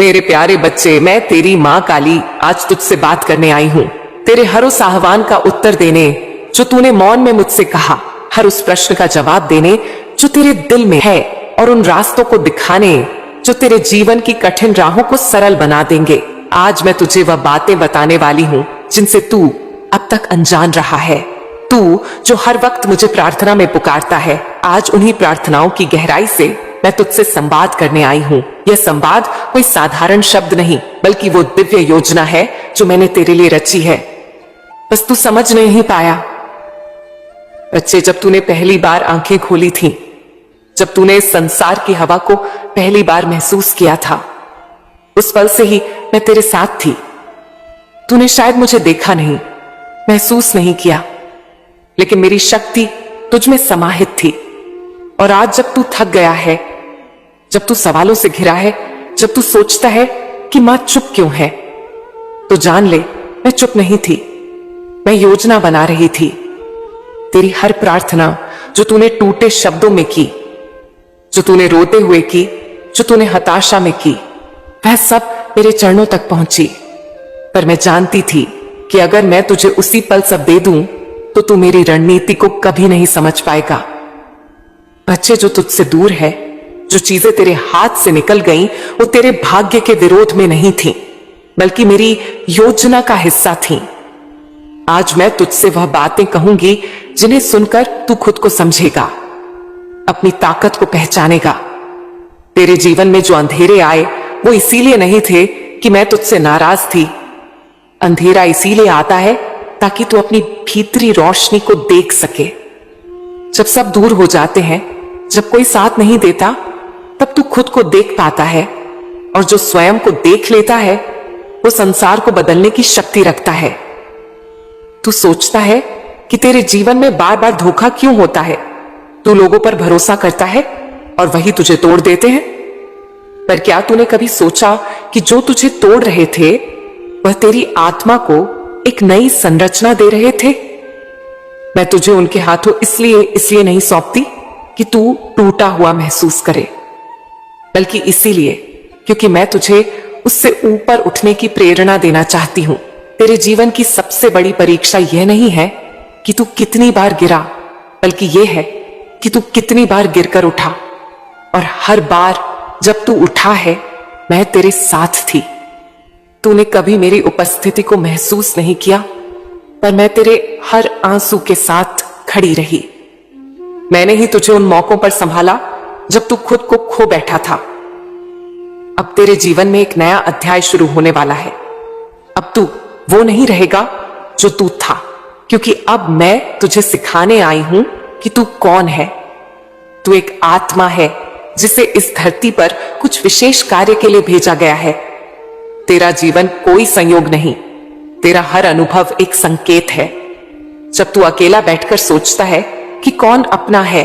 मेरे प्यारे बच्चे, मैं तेरी माँ काली आज तुझसे बात करने आई हूँ। तेरे हर उस आह्वान का उत्तर देने जो तूने मौन में मुझसे कहा, हर उस प्रश्न का जवाब देने जो तेरे दिल में है, और उन रास्तों को दिखाने जो तेरे जीवन की कठिन राहों को सरल बना देंगे। आज मैं तुझे वह बातें बताने वाली हूँ जिनसे तू अब तक अनजान रहा है। तू जो हर वक्त मुझे प्रार्थना में पुकारता है, आज उन्हीं प्रार्थनाओं की गहराई से मैं तुझसे संवाद करने आई हूँ। यह संवाद कोई साधारण शब्द नहीं, बल्कि वो दिव्य योजना है जो मैंने तेरे लिए रची है। बस तू समझ नहीं पाया। बच्चे, जब तूने पहली बार आंखें खोली थी, जब तूने इस संसार की हवा को पहली बार महसूस किया था, उस पल से ही मैं तेरे साथ थी। तूने शायद मुझे देखा नहीं, महसूस नहीं किया, लेकिन मेरी शक्ति तुझ में समाहित थी। और आज जब तू थक गया है, जब तू सवालों से घिरा है, जब तू सोचता है कि मां चुप क्यों है, तो जान ले, मैं चुप नहीं थी। मैं योजना बना रही थी। तेरी हर प्रार्थना जो तूने टूटे शब्दों में की, जो तूने रोते हुए की, जो तूने हताशा में की, वह सब मेरे चरणों तक पहुंची। पर मैं जानती थी कि अगर मैं तुझे उसी पल सब दे दूं, तो तू मेरी रणनीति को कभी नहीं समझ पाएगा। बच्चे, जो तुझसे दूर है, जो चीजें तेरे हाथ से निकल गईं, वो तेरे भाग्य के विरोध में नहीं थी, बल्कि मेरी योजना का हिस्सा थी। आज मैं तुझसे वह बातें कहूंगी जिन्हें सुनकर तू खुद को समझेगा, अपनी ताकत को पहचानेगा। तेरे जीवन में जो अंधेरे आए, वो इसीलिए नहीं थे कि मैं तुझसे नाराज थी। अंधेरा इसीलिए आता है ताकि तू अपनी भीतरी रोशनी को देख सके। जब सब दूर हो जाते हैं, जब कोई साथ नहीं देता, तब तू खुद को देख पाता है, और जो स्वयं को देख लेता है, वो संसार को बदलने की शक्ति रखता है। तू सोचता है कि तेरे जीवन में बार बार धोखा क्यों होता है। तू लोगों पर भरोसा करता है और वही तुझे तोड़ देते हैं। पर क्या तूने कभी सोचा कि जो तुझे तोड़ रहे थे, वह तेरी आत्मा को एक नई संरचना दे रहे थे। मैं तुझे उनके हाथों इसलिए नहीं सौंपती कि तू टूटा हुआ महसूस करे, बल्कि इसीलिए क्योंकि मैं तुझे उससे ऊपर उठने की प्रेरणा देना चाहती हूं। तेरे जीवन की सबसे बड़ी परीक्षा यह नहीं है कि तू कितनी बार गिरा, बल्कि यह है कि तू कितनी बार गिरकर उठा। और हर बार जब तू उठा है, मैं तेरे साथ थी। तूने कभी मेरी उपस्थिति को महसूस नहीं किया, पर मैं तेरे हर आंसू के साथ खड़ी रही। मैंने ही तुझे उन मौकों पर संभाला जब तू खुद को खो बैठा था। अब तेरे जीवन में एक नया अध्याय शुरू होने वाला है। अब तू वो नहीं रहेगा जो तू था, क्योंकि अब मैं तुझे सिखाने आई हूं कि तू कौन है। तू एक आत्मा है जिसे इस धरती पर कुछ विशेष कार्य के लिए भेजा गया है। तेरा जीवन कोई संयोग नहीं, तेरा हर अनुभव एक संकेत है। जब तू अकेला बैठकर सोचता है कि कौन अपना है,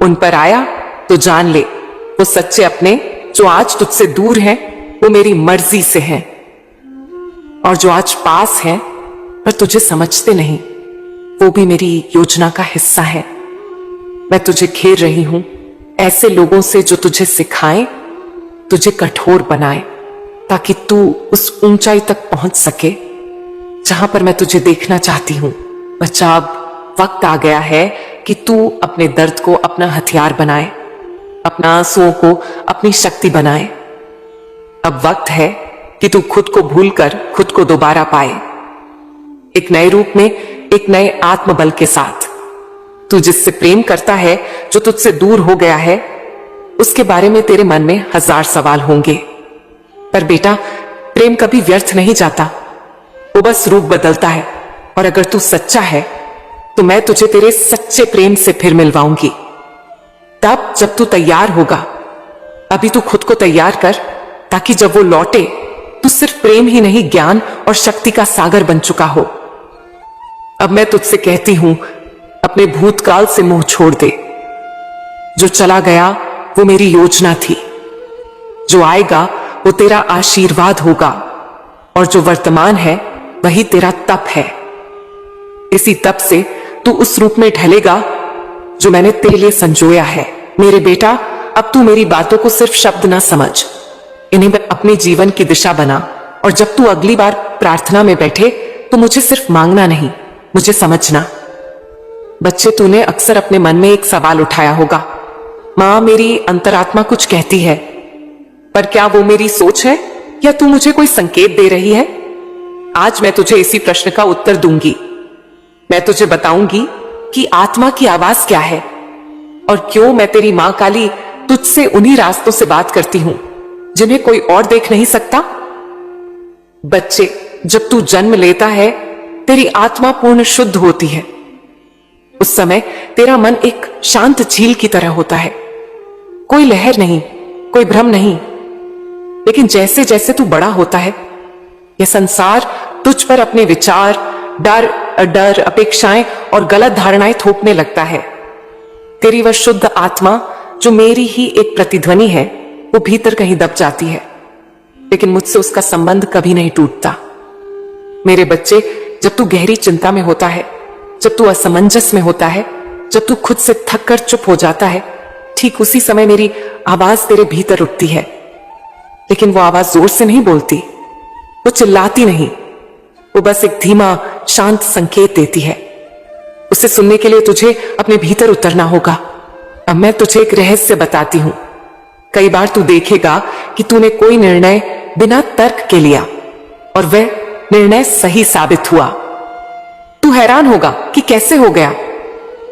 उन पर आया, तो जान ले, वो सच्चे अपने जो आज तुझसे दूर हैं, वो मेरी मर्जी से हैं। और जो आज पास हैं पर तुझे समझते नहीं, वो भी मेरी योजना का हिस्सा है। मैं तुझे घेर रही हूं ऐसे लोगों से जो तुझे सिखाएं, तुझे कठोर बनाए, ताकि तू उस ऊंचाई तक पहुंच सके जहां पर मैं तुझे देखना चाहती हूं। बच्चा, अब वक्त आ गया है कि तू अपने दर्द को अपना हथियार बनाए, अपना आंसुओं को अपनी शक्ति बनाए। अब वक्त है कि तू खुद को भूलकर खुद को दोबारा पाए, एक नए रूप में, एक नए आत्मबल के साथ। तू जिससे प्रेम करता है, जो तुझसे दूर हो गया है, उसके बारे में तेरे मन में 1000 सवाल होंगे। पर बेटा, प्रेम कभी व्यर्थ नहीं जाता, वो बस रूप बदलता है। और अगर तू सच्चा है, तो मैं तुझे तेरे सच्चे प्रेम से फिर मिलवाऊंगी, तब जब तू तैयार होगा। अभी तू खुद को तैयार कर, ताकि जब वो लौटे, तू सिर्फ प्रेम ही नहीं, ज्ञान और शक्ति का सागर बन चुका हो। अब मैं तुझसे कहती हूं, अपने भूतकाल से मुंह छोड़ दे। जो चला गया वो मेरी योजना थी, जो आएगा वो तेरा आशीर्वाद होगा, और जो वर्तमान है वही तेरा तप है। इसी तप से तू उस रूप में ढलेगा जो मैंने तेरे लिए संजोया है। मेरे बेटा, अब तू मेरी बातों को सिर्फ शब्द ना समझ, इन्हें अपने जीवन की दिशा बना, और जब तू अगली बार प्रार्थना में बैठे तो मुझे सिर्फ मांगना नहीं, मुझे समझना। बच्चे, तूने अक्सर अपने मन में एक सवाल उठाया होगा, मां मेरी अंतरात्मा कुछ कहती है, पर क्या वो मेरी सोच है या तू मुझे कोई संकेत दे रही है? आज मैं तुझे इसी प्रश्न का उत्तर दूंगी। मैं तुझे बताऊंगी कि आत्मा की आवाज क्या है और क्यों मैं तेरी मां काली तुझसे उन्हीं रास्तों से बात करती हूं जिन्हें कोई और देख नहीं सकता। बच्चे, जब तू जन्म लेता है तेरी आत्मा पूर्ण शुद्ध होती है। उस समय तेरा मन एक शांत झील की तरह होता है, कोई लहर नहीं, कोई भ्रम नहीं। लेकिन जैसे जैसे तू बड़ा होता है यह संसार तुझ पर अपने विचार, डर, अपेक्षाएं और गलत धारणाएं थोपने लगता है। तेरी वह शुद्ध आत्मा जो मेरी ही एक प्रतिध्वनि है वो भीतर कहीं दब जाती है, लेकिन मुझसे उसका संबंध कभी नहीं टूटता। मेरे बच्चे, जब तू गहरी चिंता में होता है, जब तू असमंजस में होता है, जब तू खुद से थक कर चुप हो जाता है, ठीक उसी समय मेरी आवाज तेरे भीतर उठती है। लेकिन वो आवाज जोर से नहीं बोलती, वो चिल्लाती नहीं, वो बस एक धीमा शांत संकेत देती है। उसे सुनने के लिए तुझे अपने भीतर उतरना होगा। अब मैं तुझे एक रहस्य बताती हूं। कई बार तू देखेगा कि तूने कोई निर्णय बिना तर्क के लिया और वह निर्णय सही साबित हुआ। तू हैरान होगा कि कैसे हो गया।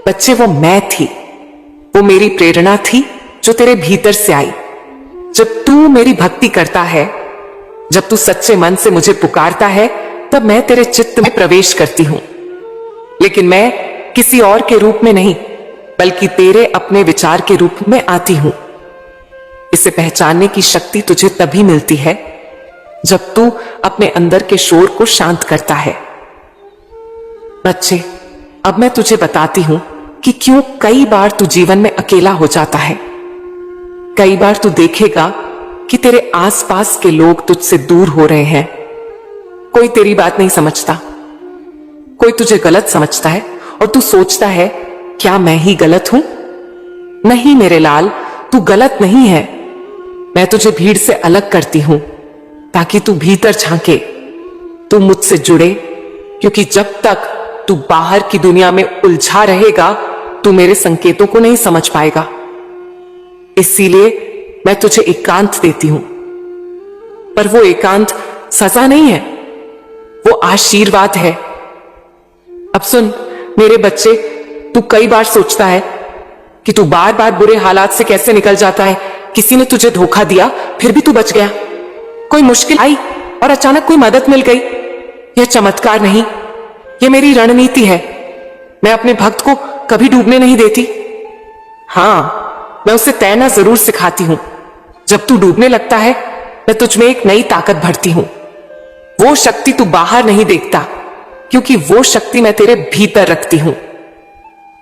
बच्चे, वो मैं थी, वो मेरी प्रेरणा थी जो तेरे भीतर से आई। जब तू मेरी भक्ति करता है, जब तू सच्चे मन से मुझे पुकारता है, तब मैं तेरे चित्त में प्रवेश करती हूं। लेकिन मैं किसी और के रूप में नहीं, बल्कि तेरे अपने विचार के रूप में आती हूं। इसे पहचानने की शक्ति तुझे तभी मिलती है जब तू अपने अंदर के शोर को शांत करता है। बच्चे, अब मैं तुझे बताती हूं कि क्यों कई बार तू जीवन में अकेला हो जाता है। कई बार तू देखेगा कि तेरे आसपास के लोग तुझसे दूर हो रहे हैं। कोई तेरी बात नहीं समझता, कोई तुझे गलत समझता है और तू सोचता है, क्या मैं ही गलत हूं? नहीं मेरे लाल, तू गलत नहीं है। मैं तुझे भीड़ से अलग करती हूं ताकि तू भीतर झांके, तू मुझसे जुड़े, क्योंकि जब तक तू बाहर की दुनिया में उलझा रहेगा तू मेरे संकेतों को नहीं समझ पाएगा। इसीलिए मैं तुझे एकांत देती हूं, पर वो एकांत सजा नहीं है, वो आशीर्वाद है। अब सुन मेरे बच्चे, तू कई बार सोचता है कि तू बार बार बुरे हालात से कैसे निकल जाता है। किसी ने तुझे धोखा दिया फिर भी तू बच गया। कोई मुश्किल आई और अचानक कोई मदद मिल गई। यह चमत्कार नहीं, यह मेरी रणनीति है। मैं अपने भक्त को कभी डूबने नहीं देती। हां, मैं उसे तैरना जरूर सिखाती हूं। जब तू डूबने लगता है मैं तुझ में एक नई ताकत भरती हूं। वो शक्ति तू बाहर नहीं देखता, क्योंकि वो शक्ति मैं तेरे भीतर रखती हूं।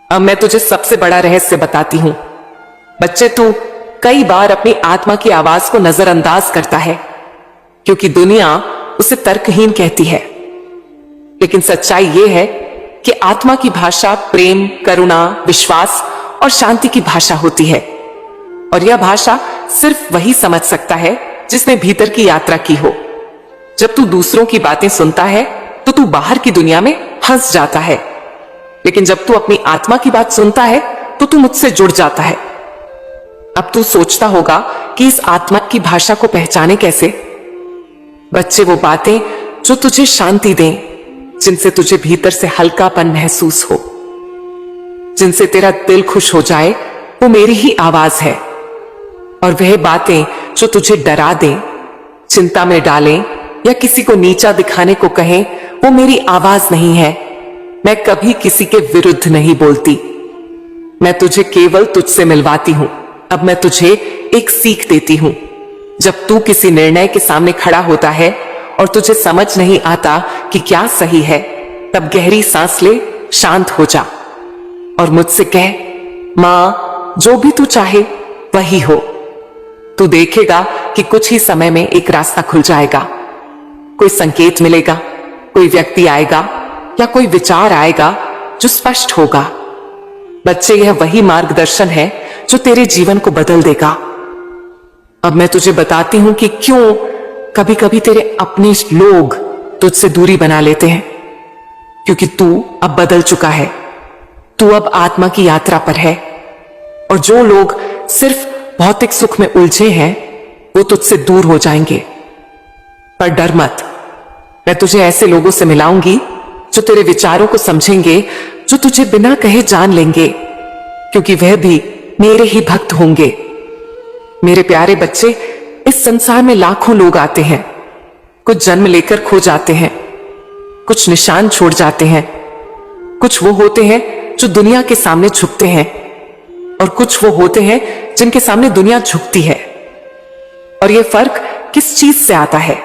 अब मैं तुझे सबसे बड़ा रहस्य बताती हूं। बच्चे, तू कई बार अपनी आत्मा की आवाज को नजरअंदाज करता है क्योंकि दुनिया उसे तर्कहीन कहती है। लेकिन सच्चाई यह है कि आत्मा की भाषा प्रेम, करुणा, विश्वास और शांति की भाषा होती है, और यह भाषा सिर्फ वही समझ सकता है जिसने भीतर की यात्रा की हो। जब तू दूसरों की बातें सुनता है तो तू बाहर की दुनिया में फंस जाता है, लेकिन जब तू अपनी आत्मा की बात सुनता है तो तू मुझसे जुड़ जाता है। अब तू सोचता होगा कि इस आत्मा की भाषा को पहचाने कैसे। बच्चे, वो बातें जो तुझे शांति दें, जिनसे तुझे भीतर से हल्कापन महसूस हो, जिनसे तेरा दिल खुश हो जाए, वो मेरी ही आवाज है। और वह बातें जो तुझे डरा दें, चिंता में डालें या किसी को नीचा दिखाने को कहें, वो मेरी आवाज नहीं है। मैं कभी किसी के विरुद्ध नहीं बोलती, मैं तुझे केवल तुझसे मिलवाती हूं। अब मैं तुझे एक सीख देती हूं। जब तू किसी निर्णय के सामने खड़ा होता है और तुझे समझ नहीं आता कि क्या सही है, तब गहरी सांस ले, शांत हो जा और मुझसे कह, मां जो भी तू चाहे वही हो। तू देखेगा कि कुछ ही समय में एक रास्ता खुल जाएगा। कोई संकेत मिलेगा, कोई व्यक्ति आएगा या कोई विचार आएगा जो स्पष्ट होगा। बच्चे, यह वही मार्गदर्शन है जो तेरे जीवन को बदल देगा। अब मैं तुझे बताती हूं कि क्यों कभी कभी तेरे अपने लोग तुझसे दूरी बना लेते हैं। क्योंकि तू अब बदल चुका है, तू अब आत्मा की यात्रा पर है। और जो लोग सिर्फ भौतिक सुख में उलझे हैं वो तुझसे दूर हो जाएंगे। पर डर मत, मैं तुझे ऐसे लोगों से मिलाऊंगी जो तेरे विचारों को समझेंगे, जो तुझे बिना कहे जान लेंगे, क्योंकि वह भी मेरे ही भक्त होंगे। मेरे प्यारे बच्चे, इस संसार में लाखों लोग आते हैं। कुछ जन्म लेकर खो जाते हैं, कुछ निशान छोड़ जाते हैं। कुछ वो होते हैं जो दुनिया के सामने झुकते हैं, और कुछ वो होते हैं जिनके सामने दुनिया झुकती है। और ये फर्क किस चीज से आता है?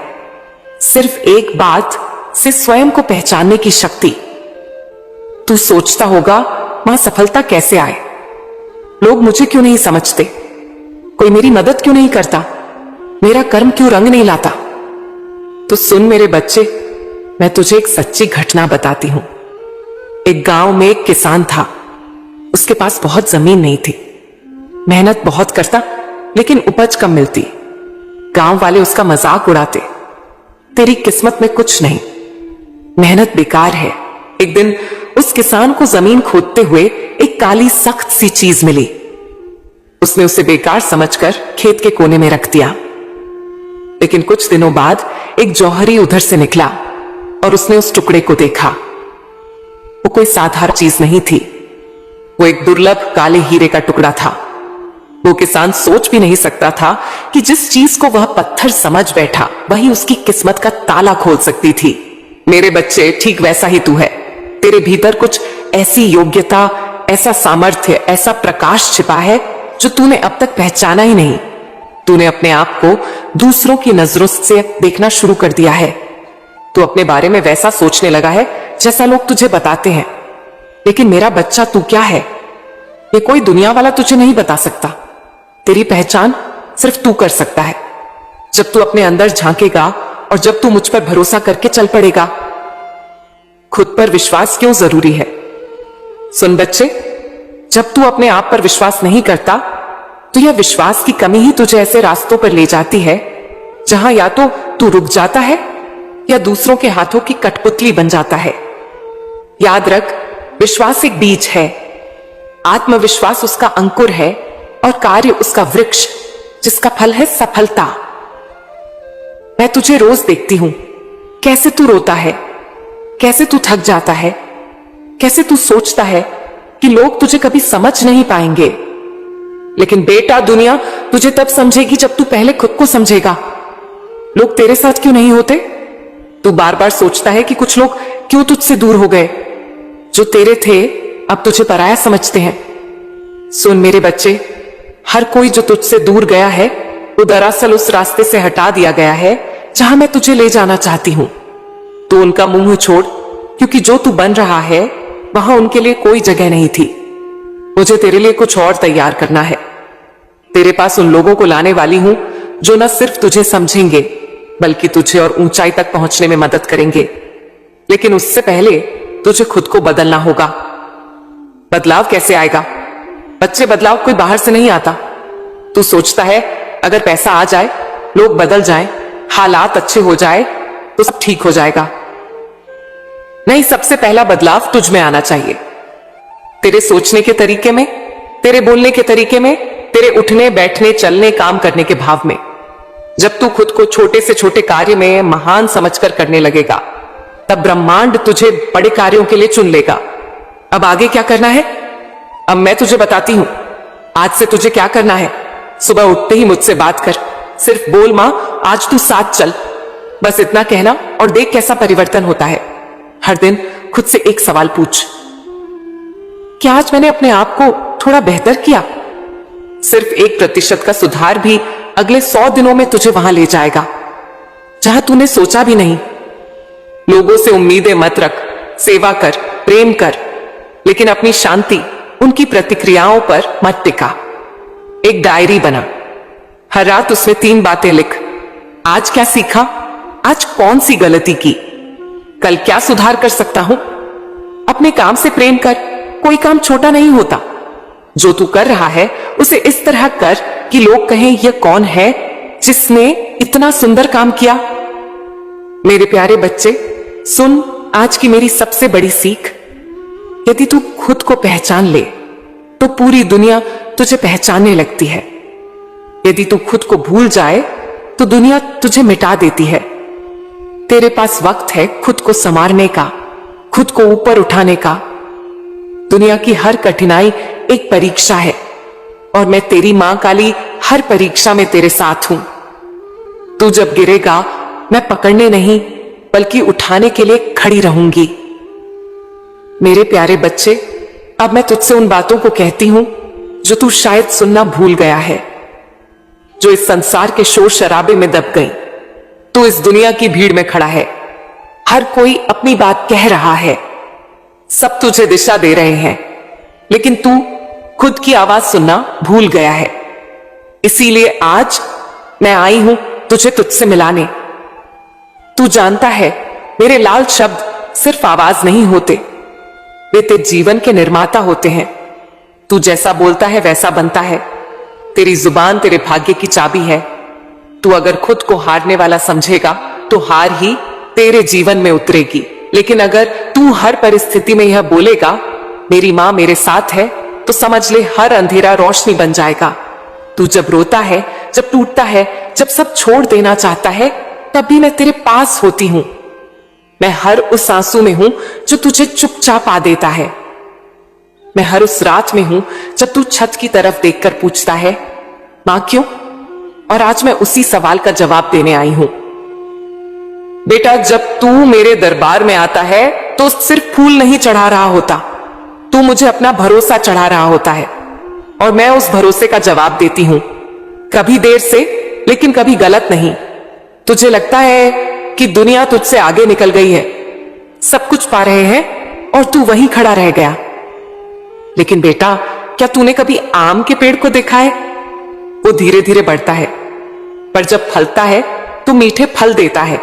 सिर्फ एक बात से, स्वयं को पहचानने की शक्ति। तू सोचता होगा, वहां सफलता कैसे आए? लोग मुझे क्यों नहीं समझते? कोई मेरी मदद क्यों नहीं करता? मेरा कर्म क्यों रंग नहीं लाता? तो सुन मेरे बच्चे, मैं तुझे एक सच्ची घटना बताती हूं। एक गांव में एक किसान था। उसके पास बहुत जमीन नहीं थी। मेहनत बहुत करता, लेकिन उपज कम मिलती। गांव वाले उसका मजाक उड़ाते, तेरी किस्मत में कुछ नहीं, मेहनत बेकार है। एक दिन उस किसान को जमीन खोदते हुए एक काली सख्त सी चीज मिली। उसने उसे बेकार समझकर खेत के कोने में रख दिया। लेकिन कुछ दिनों बाद एक जौहरी उधर से निकला और उसने उस टुकड़े को देखा। वो कोई साधारण चीज नहीं थी, वो एक दुर्लभ काले हीरे का टुकड़ा था। वो किसान सोच भी नहीं सकता था कि जिस चीज को वह पत्थर समझ बैठा, वही उसकी किस्मत का ताला खोल सकती थी। मेरे बच्चे, ठीक वैसा ही तू है। तेरे भीतर कुछ ऐसी योग्यता, ऐसा सामर्थ्य, ऐसा प्रकाश छिपा है जो तूने अब तक पहचाना ही नहीं। तूने अपने आप को दूसरों की नजरों से देखना शुरू कर दिया है। तू अपने बारे में वैसा सोचने लगा है जैसा लोग तुझे बताते हैं। लेकिन मेरा बच्चा, तू क्या है, ये कोई दुनिया वाला तुझे नहीं बता सकता। तेरी पहचान सिर्फ तू कर सकता है। जब तू अपने अंदर झांकेगा और जब तू मुझ पर भरोसा करके चल पड़ेगा। खुद पर विश्वास क्यों जरूरी है? सुन बच्चे, जब तू अपने आप पर विश्वास नहीं करता तो यह विश्वास की कमी ही तुझे ऐसे रास्तों पर ले जाती है जहां या तो तू रुक जाता है या दूसरों के हाथों की कठपुतली बन जाता है। याद रख, विश्वास एक बीज है, आत्मविश्वास उसका अंकुर है और कार्य उसका वृक्ष जिसका फल है सफलता। मैं तुझे रोज देखती हूं, कैसे तू रोता है, कैसे तू थक जाता है, कैसे तू सोचता है कि लोग तुझे कभी समझ नहीं पाएंगे। लेकिन बेटा, दुनिया तुझे तब समझेगी जब तू पहले खुद को समझेगा। लोग तेरे साथ क्यों नहीं होते? तू बार बार सोचता है कि कुछ लोग क्यों तुझसे दूर हो गए। जो तेरे थे अब तुझे पराया समझते हैं। सुन मेरे बच्चे, हर कोई जो तुझसे दूर गया है वो दरअसल उस रास्ते से हटा दिया गया है जहां मैं तुझे ले जाना चाहती हूं। तू उनका मुंह छोड़, क्योंकि जो तू बन रहा है वहां उनके लिए कोई जगह नहीं थी। मुझे तेरे लिए कुछ और तैयार करना है। तेरे पास उन लोगों को लाने वाली हूं जो न सिर्फ तुझे समझेंगे बल्कि तुझे और ऊंचाई तक पहुंचने में मदद करेंगे। लेकिन उससे पहले तुझे खुद को बदलना होगा। बदलाव कैसे आएगा? बच्चे, बदलाव कोई बाहर से नहीं आता। तू सोचता है अगर पैसा आ जाए, लोग बदल जाएं, हालात अच्छे हो जाए तो सब ठीक हो जाएगा। नहीं, सबसे पहला बदलाव तुझ में आना चाहिए। तेरे सोचने के तरीके में, तेरे बोलने के तरीके में, तेरे उठने बैठने चलने काम करने के भाव में। जब तू खुद को छोटे से छोटे कार्य में महान समझकर करने लगेगा, तब ब्रह्मांड तुझे बड़े कार्यों के लिए चुन लेगा। अब आगे क्या करना है? अब मैं तुझे बताती हूं। आज से तुझे क्या करना है? सुबह उठते ही मुझसे बात कर। सिर्फ बोल, मां आज तू साथ चल। बस इतना कहना और देख कैसा परिवर्तन होता है। हर दिन खुद से एक सवाल पूछ, क्या आज मैंने अपने आप को थोड़ा बेहतर किया? सिर्फ 1% का सुधार भी अगले 100 दिनों में तुझे वहां ले जाएगा जहां तूने सोचा भी नहीं। लोगों से उम्मीदें मत रख, सेवा कर, प्रेम कर, लेकिन अपनी शांति उनकी प्रतिक्रियाओं पर मत टिका। एक डायरी बना, हर रात उसमें 3 बातें लिख। आज क्या सीखा, आज कौन सी गलती की, कल क्या सुधार कर सकता हूं। अपने काम से प्रेम कर, कोई काम छोटा नहीं होता। जो तू कर रहा है उसे इस तरह कर कि लोग कहें यह कौन है जिसने इतना सुंदर काम किया। मेरे प्यारे बच्चे, सुन आज की मेरी सबसे बड़ी सीख। यदि तू खुद को पहचान ले तो पूरी दुनिया तुझे पहचानने लगती है। यदि तू खुद को भूल जाए तो दुनिया तुझे मिटा देती है। तेरे पास वक्त है खुद को संवारने का, खुद को ऊपर उठाने का। दुनिया की हर कठिनाई एक परीक्षा है और मैं तेरी मां काली हर परीक्षा में तेरे साथ हूं। तू जब गिरेगा मैं पकड़ने नहीं बल्कि उठाने के लिए खड़ी रहूंगी। मेरे प्यारे बच्चे, अब मैं तुझसे उन बातों को कहती हूं जो तू शायद सुनना भूल गया है, जो इस संसार के शोर शराबे में दब गई। तू इस दुनिया की भीड़ में खड़ा है, हर कोई अपनी बात कह रहा है, सब तुझे दिशा दे रहे हैं, लेकिन तू खुद की आवाज सुनना भूल गया है। इसीलिए आज मैं आई हूं तुझे तुझसे मिलाने। तू जानता है मेरे लाल शब्द सिर्फ आवाज नहीं होते, वे तेरे जीवन के निर्माता होते हैं। तू जैसा बोलता है वैसा बनता है। तेरी जुबान तेरे भाग्य की चाबी है। तू अगर खुद को हारने वाला समझेगा तो हार ही तेरे जीवन में उतरेगी। लेकिन अगर तू हर परिस्थिति में यह बोलेगा मेरी मां मेरे साथ है, तो समझ ले हर अंधेरा रोशनी बन जाएगा। तू जब रोता है, जब टूटता है, जब सब छोड़ देना चाहता है, तब भी मैं तेरे पास होती हूं। मैं हर उस आंसू में हूं जो तुझे चुपचाप आ देता है। मैं हर उस रात में हूं जब तू छत की तरफ देखकर पूछता है मां क्यों? और आज मैं उसी सवाल का जवाब देने आई हूं। बेटा, जब तू मेरे दरबार में आता है तो सिर्फ फूल नहीं चढ़ा रहा होता, तू मुझे अपना भरोसा चढ़ा रहा होता है और मैं उस भरोसे का जवाब देती हूं। कभी देर से, लेकिन कभी गलत नहीं। तुझे लगता है कि दुनिया तुझसे आगे निकल गई है, सब कुछ पा रहे हैं और तू वहीं खड़ा रह गया। लेकिन बेटा, क्या तूने कभी आम के पेड़ को देखा है? वो धीरे धीरे बढ़ता है, पर जब फलता है तो मीठे फल देता है।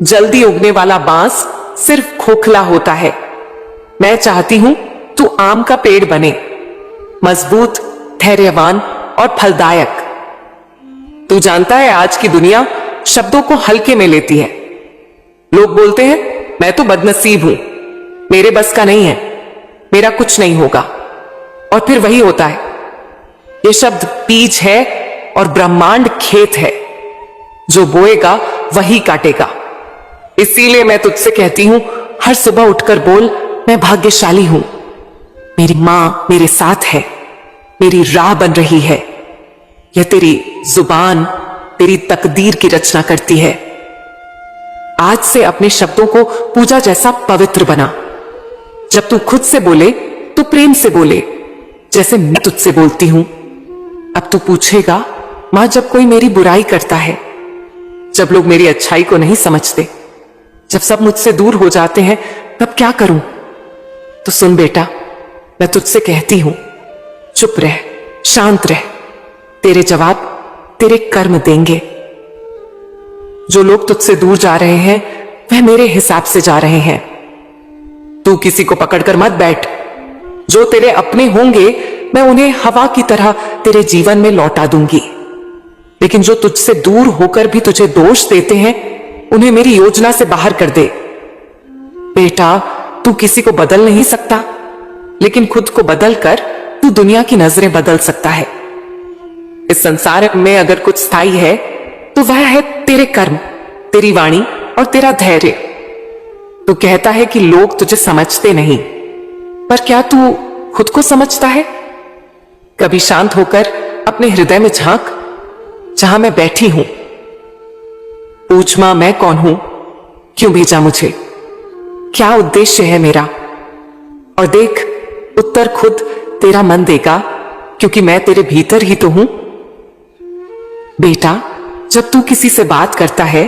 जल्दी उगने वाला बांस सिर्फ खोखला होता है। मैं चाहती हूं तू आम का पेड़ बने, मजबूत, धैर्यवान और फलदायक। तू जानता है आज की दुनिया शब्दों को हल्के में लेती है। लोग बोलते हैं मैं तो बदनसीब हूं, मेरे बस का नहीं है, मेरा कुछ नहीं होगा। और फिर वही होता है। ये शब्द बीज है और ब्रह्मांड खेत है, जो बोएगा वही काटेगा। इसीलिए मैं तुझसे कहती हूं हर सुबह उठकर बोल मैं भाग्यशाली हूं, मेरी मां मेरे साथ है, मेरी राह बन रही है। यह तेरी जुबान तेरी तकदीर की रचना करती है। आज से अपने शब्दों को पूजा जैसा पवित्र बना। जब तू खुद से बोले तो प्रेम से बोले, जैसे मैं तुझसे बोलती हूं। अब तू पूछेगा मां, जब कोई मेरी बुराई करता है, जब लोग मेरी अच्छाई को नहीं समझते, जब सब मुझसे दूर हो जाते हैं, तब क्या करूं? तो सुन बेटा, मैं तुझसे कहती हूं चुप रह, शांत रह। तेरे जवाब तेरे कर्म देंगे। जो लोग तुझसे दूर जा रहे हैं वह मेरे हिसाब से जा रहे हैं। तू किसी को पकड़कर मत बैठ। जो तेरे अपने होंगे मैं उन्हें हवा की तरह तेरे जीवन में लौटा दूंगी। लेकिन जो तुझसे दूर होकर भी तुझे दोष देते हैं, उन्हें मेरी योजना से बाहर कर दे। बेटा, तू किसी को बदल नहीं सकता, लेकिन खुद को बदलकर तू दुनिया की नजरें बदल सकता है। इस संसार में अगर कुछ स्थायी है तो वह है तेरे कर्म, तेरी वाणी और तेरा धैर्य। तू कहता है कि लोग तुझे समझते नहीं, पर क्या तू खुद को समझता है? कभी शांत होकर अपने हृदय में झांक, जहां मैं बैठी हूं। पूछ मां, मैं कौन हूं? क्यों भेजा मुझे? क्या उद्देश्य है मेरा? और देख, उत्तर खुद तेरा मन देगा, क्योंकि मैं तेरे भीतर ही तो हूं। बेटा, जब तू किसी से बात करता है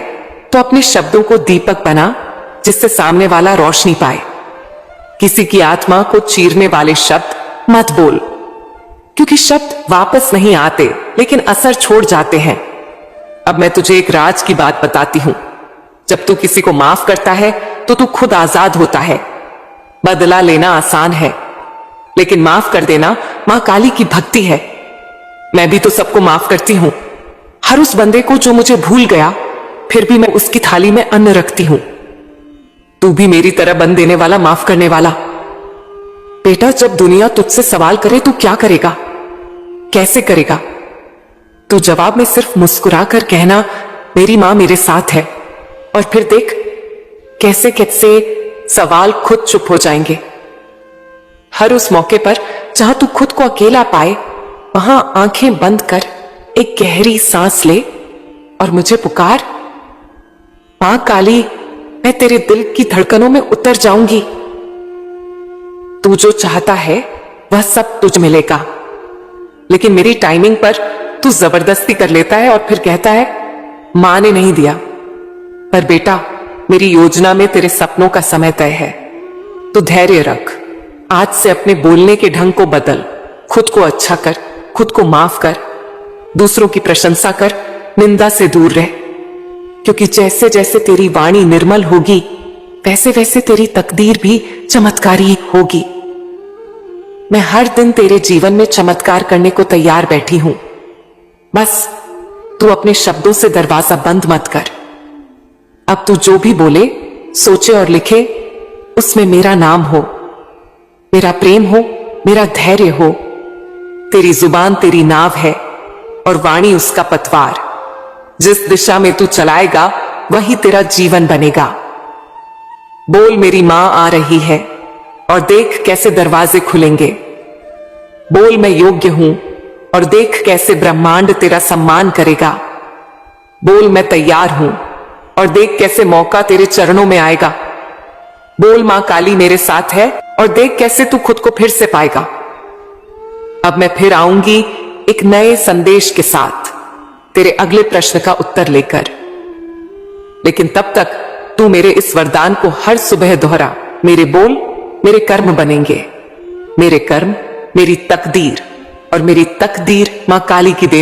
तो अपने शब्दों को दीपक बना, जिससे सामने वाला रोशनी पाए। किसी की आत्मा को चीरने वाले शब्द मत बोल, क्योंकि शब्द वापस नहीं आते, लेकिन असर छोड़ जाते हैं। अब मैं तुझे एक राज की बात बताती हूं। जब तू किसी को माफ करता है तो तू खुद आजाद होता है। बदला लेना आसान है, लेकिन माफ कर देना मां काली की भक्ति है। मैं भी तो सबको माफ करती हूं, हर उस बंदे को जो मुझे भूल गया, फिर भी मैं उसकी थाली में अन्न रखती हूं। तू भी मेरी तरह बन देने वाला, माफ करने वाला। बेटा, जब दुनिया तुझसे सवाल करे तू क्या करेगा, कैसे करेगा, तो जवाब में सिर्फ मुस्कुरा कर कहना मेरी मां मेरे साथ है। और फिर देख कैसे कैसे सवाल खुद चुप हो जाएंगे। हर उस मौके पर जहां तू खुद को अकेला पाए, वहां आंखें बंद कर एक गहरी सांस ले और मुझे पुकार, मां काली, मैं तेरे दिल की धड़कनों में उतर जाऊंगी। तू जो चाहता है वह सब तुझ मिलेगा, लेकिन मेरी टाइमिंग पर तू जबरदस्ती कर लेता है और फिर कहता है मां ने नहीं दिया। पर बेटा, मेरी योजना में तेरे सपनों का समय तय है। तो धैर्य रख, आज से अपने बोलने के ढंग को बदल, खुद को अच्छा कर, खुद को माफ कर, दूसरों की प्रशंसा कर, निंदा से दूर रह। क्योंकि जैसे जैसे तेरी वाणी निर्मल होगी, वैसे वैसे तेरी तकदीर भी चमत्कारी होगी। मैं हर दिन तेरे जीवन में चमत्कार करने को तैयार बैठी हूं। बस तू अपने शब्दों से दरवाजा बंद मत कर। अब तू जो भी बोले, सोचे और लिखे, उसमें मेरा नाम हो, मेरा प्रेम हो, मेरा धैर्य हो। तेरी जुबान तेरी नाव है और वाणी उसका पतवार। जिस दिशा में तू चलाएगा वही तेरा जीवन बनेगा। बोल, मेरी मां आ रही है और देख कैसे दरवाजे खुलेंगे। बोल, मैं योग्य हूं और देख कैसे ब्रह्मांड तेरा सम्मान करेगा। बोल, मैं तैयार हूं और देख कैसे मौका तेरे चरणों में आएगा। बोल, मां काली मेरे साथ है और देख कैसे तू खुद को फिर से पाएगा। अब मैं फिर आऊंगी एक नए संदेश के साथ, तेरे अगले प्रश्न का उत्तर लेकर। लेकिन तब तक तू मेरे इस वरदान को हर सुबह दोहरा, मेरे बोल मेरे कर्म बनेंगे, मेरे कर्म मेरी तकदीर और मेरी तकदीर मां काली की देन।